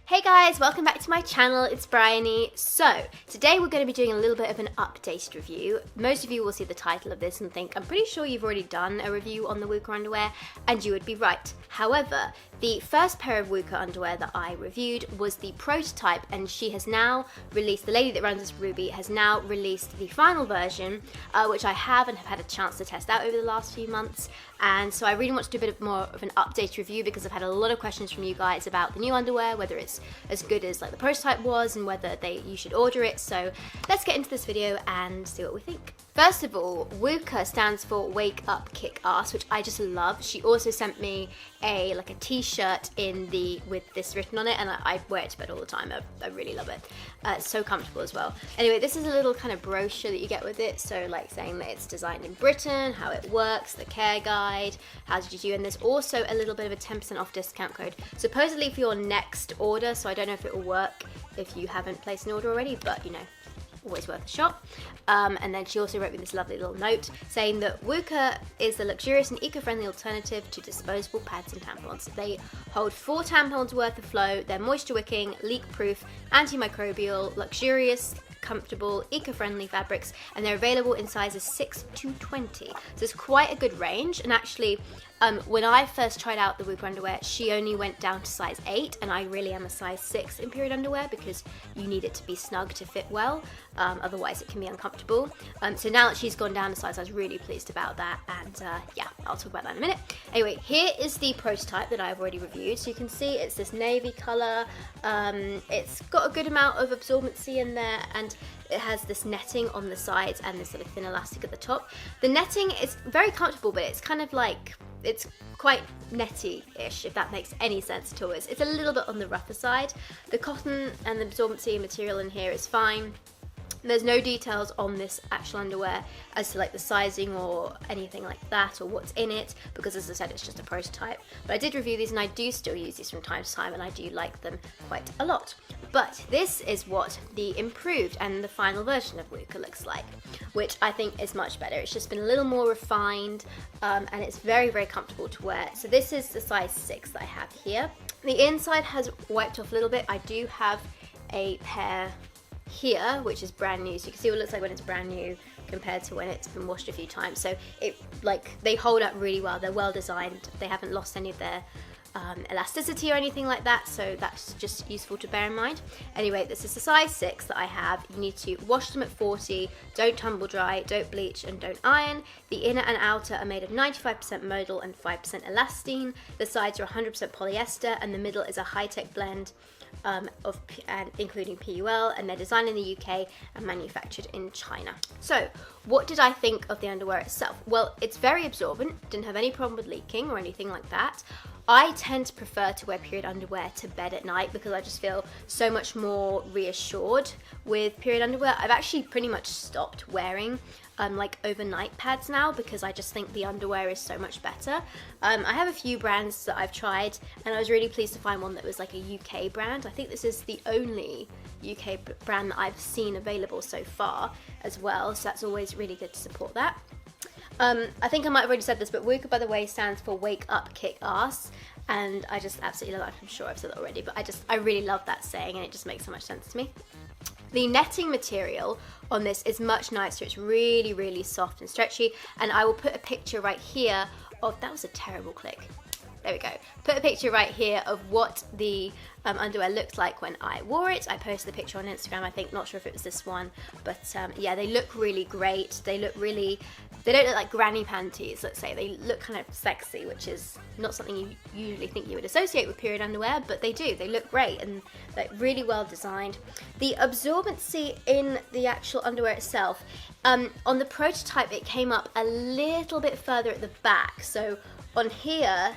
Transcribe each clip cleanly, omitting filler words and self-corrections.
Hey guys, welcome back to my channel, it's Bryony. So, today we're going to be doing a little bit of an updated review. Most of you will see the title of this and think, I'm pretty sure you've already done a review on the Wuka underwear, and you would be right. However, the first pair of Wuka underwear that I reviewed was the prototype, and she has now released, the lady that runs this, Ruby, has now released the final version, which I have had a chance to test out over the last few months. And so I really want to do a bit more of an update review because I've had a lot of questions from you guys about the new underwear, whether it's as good as like the prototype was and whether you should order it. So let's get into this video and see what we think. First of all, Wuka stands for Wake Up Kick Ass, which I just love. She also sent me a t-shirt with this written on it, and I wear it to bed all the time. I really love it. It's so comfortable as well. Anyway, this is a little kind of brochure that you get with it, so like saying that it's designed in Britain, how it works, the care guide, how did you do, and there's also a little bit of a 10% off discount code, supposedly for your next order, so I don't know if it will work if you haven't placed an order already, but you know, always worth a shot. And then she also wrote me this lovely little note saying that Wuka is the luxurious and eco-friendly alternative to disposable pads and tampons. They hold 4 tampons worth of flow, they're moisture wicking, leak-proof, antimicrobial, luxurious, comfortable, eco-friendly fabrics, and they're available in sizes 6 to 20. So it's quite a good range, and actually when I first tried out the Wuka underwear, she only went down to size 8, and I really am a size 6 in period underwear because you need it to be snug to fit well, otherwise it can be uncomfortable. So now that she's gone down a size, I was really pleased about that, and yeah, I'll talk about that in a minute. Anyway, here is the prototype that I've already reviewed. So you can see it's this navy colour, it's got a good amount of absorbency in there, and it has this netting on the sides and this sort of thin elastic at the top. The netting is very comfortable, but it's kind of like, it's quite netty-ish, if that makes any sense at all. It's a little bit on the rougher side. The cotton and the absorbency material in here is fine. There's no details on this actual underwear as to like the sizing or anything like that or what's in it, because as I said, it's just a prototype. But I did review these and I do still use these from time to time, and I do like them quite a lot. But this is what the improved and the final version of Wuka looks like, which I think is much better. It's just been a little more refined, and it's very, very comfortable to wear. So this is the size 6 that I have here. The inside has wiped off a little bit. I do have a pair here, which is brand new, so you can see what it looks like when it's brand new compared to when it's been washed a few times. So they hold up really well. They're well designed. They haven't lost any of their elasticity or anything like that, so that's just useful to bear in mind. Anyway, this is the size 6 that I have. You need to wash them at 40, don't tumble dry, don't bleach, and don't iron. The inner and outer are made of 95% modal and 5% elastine. The sides are 100% polyester, and the middle is a high-tech blend including PUL, and they're designed in the UK and manufactured in China. So what did I think of the underwear itself? Well, it's very absorbent, didn't have any problem with leaking or anything like that. I tend to prefer to wear period underwear to bed at night because I just feel so much more reassured with period underwear. I've actually pretty much stopped wearing like overnight pads now because I just think the underwear is so much better. I have a few brands that I've tried, and I was really pleased to find one that was like a UK brand. I think this is the only UK brand that I've seen available so far as well, so that's always really good to support that. I think I might have already said this, but Wuka, by the way, stands for Wake Up Kick Ass, and I just absolutely love that. I'm sure I've said that already, but I really love that saying, and it just makes so much sense to me. The netting material on this is much nicer. It's really, really soft and stretchy, and I will put a picture right here of, that was a terrible click. There we go. Put a picture right here of what the underwear looked like when I wore it. I posted the picture on Instagram, I think, not sure if it was this one, but yeah, they look really great. They don't look like granny panties, let's say. They look kind of sexy, which is not something you usually think you would associate with period underwear, but they do. They look great and like really well designed. The absorbency in the actual underwear itself, on the prototype it came up a little bit further at the back. So on here,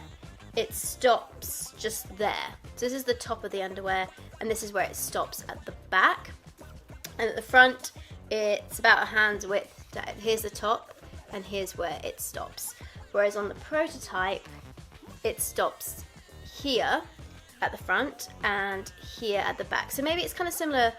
it stops just there. So this is the top of the underwear, and this is where it stops at the back. And at the front, it's about a hand's width. Here's the top, and here's where it stops. Whereas on the prototype, it stops here at the front and here at the back. So maybe it's kind of similar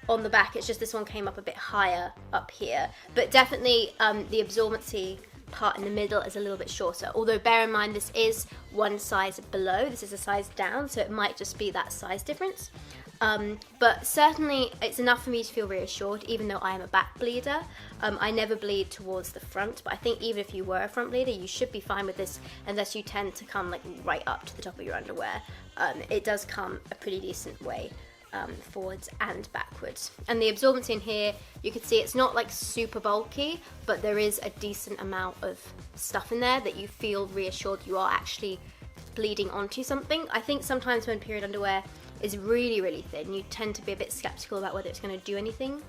on the back, it's just this one came up a bit higher up here. But definitely the absorbency part in the middle is a little bit shorter. Although bear in mind this is one size below, this is a size down, so it might just be that size difference. But certainly it's enough for me to feel reassured, even though I am a back bleeder. I never bleed towards the front, but I think even if you were a front bleeder, you should be fine with this unless you tend to come like right up to the top of your underwear. It does come a pretty decent way forwards and backwards. And the absorbency in here, you can see it's not like super bulky, but there is a decent amount of stuff in there that you feel reassured you are actually bleeding onto something. I think sometimes when period underwear is really, really thin, you tend to be a bit skeptical about whether it's going to do anything.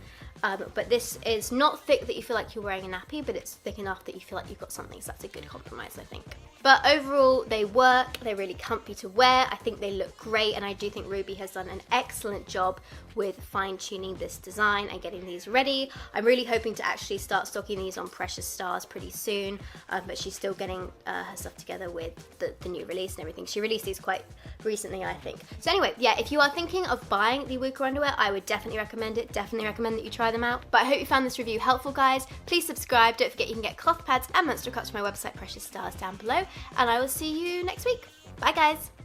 But this is not thick that you feel like you're wearing a nappy, but it's thick enough that you feel like you've got something, so that's a good compromise, I think. But overall, they work, they're really comfy to wear, I think they look great, and I do think Ruby has done an excellent job with fine-tuning this design and getting these ready. I'm really hoping to actually start stocking these on Precious Stars pretty soon, but she's still getting her stuff together with the new release and everything. She released these quite recently, I think. So anyway, yeah, if you are thinking of buying the Wuka underwear, I would definitely recommend it, definitely recommend that you try them out. But I hope you found this review helpful, guys. Please subscribe, don't forget you can get cloth pads and menstrual cups from my website Precious Stars down below, and I will see you next week. Bye guys!